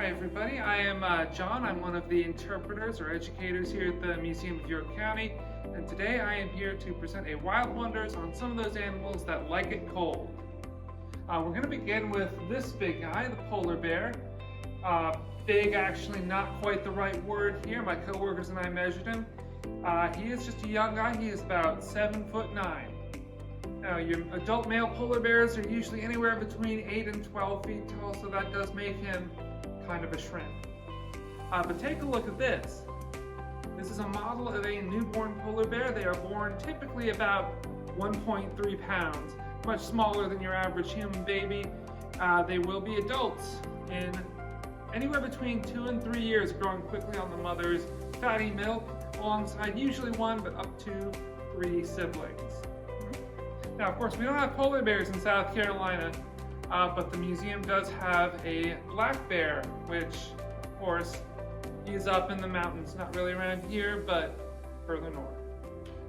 Hi everybody, I am John. I'm one of the interpreters or educators here at the Museum of York County, and today I am here to present a wild wonders on some of those animals that like it cold. We're going to begin with this big guy, the polar bear. Big, actually not quite the right word here. My coworkers and I measured him. He is just a young guy. He is about 7'9". Now, your adult male polar bears are usually anywhere between 8 and 12 feet tall, so that does make him kind of a shrimp. But take a look at this. This is a model of a newborn polar bear. They are born typically about 1.3 pounds, much smaller than your average human baby. They will be adults in anywhere between 2 and 3 years, growing quickly on the mother's fatty milk, alongside usually 1 but up to 3 siblings. Now, of course, we don't have polar bears in South Carolina, but the museum does have a black bear, which, of course, is up in the mountains, not really around here, but further north.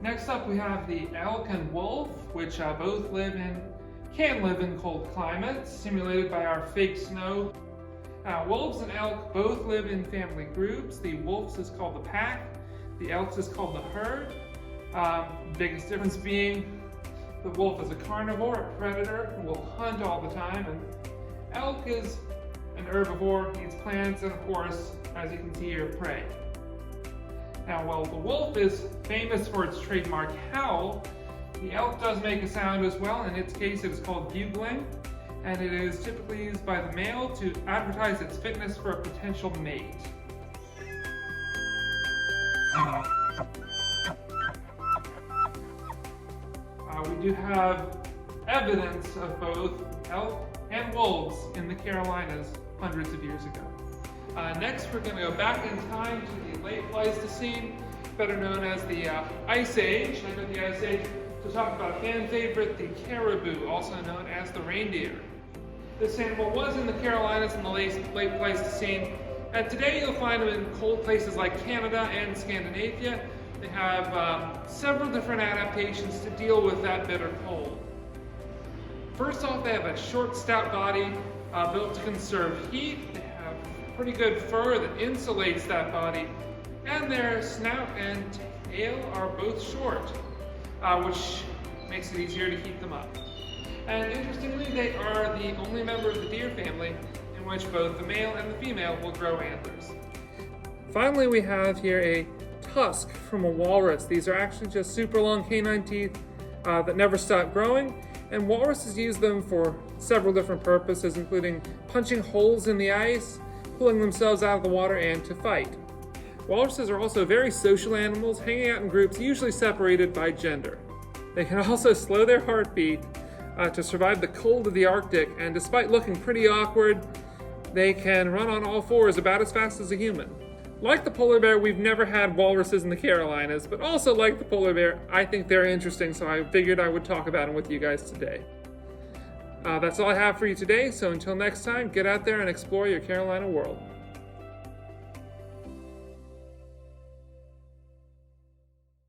Next up, we have the elk and wolf, which both can live in cold climates, simulated by our fake snow. Wolves and elk both live in family groups. The wolves is called the pack, the elks is called the herd. The biggest difference being the wolf is a carnivore, a predator, who will hunt all the time, and elk is an herbivore, eats plants, and of course, as you can see here, prey. Now, while the wolf is famous for its trademark howl, the elk does make a sound as well. In its case, it is called bugling, and it is typically used by the male to advertise its fitness for a potential mate. We do have evidence of both elk and wolves in the Carolinas hundreds of years ago. Next, we're going to go back in time to the late Pleistocene, better known as the Ice Age. I know the Ice Age, to talk about a fan favorite, the caribou, also known as the reindeer. This animal was in the Carolinas in the late Pleistocene, and today you'll find them in cold places like Canada and Scandinavia. They have several different adaptations to deal with that bitter cold. First off, they have a short, stout body built to conserve heat. They have pretty good fur that insulates that body, and their snout and tail are both short, which makes it easier to heat them up. And interestingly, they are the only member of the deer family in which both the male and the female will grow antlers. Finally, we have here a tusk from a walrus. These are actually just super long canine teeth that never stop growing, and walruses use them for several different purposes, including punching holes in the ice, pulling themselves out of the water, and to fight. Walruses are also very social animals, hanging out in groups usually separated by gender. They can also slow their heartbeat to survive the cold of the Arctic, and despite looking pretty awkward, they can run on all fours about as fast as a human. Like the polar bear, we've never had walruses in the Carolinas, but also like the polar bear, I think they're interesting, so I figured I would talk about them with you guys today. That's all I have for you today, so until next time, get out there and explore your Carolina world.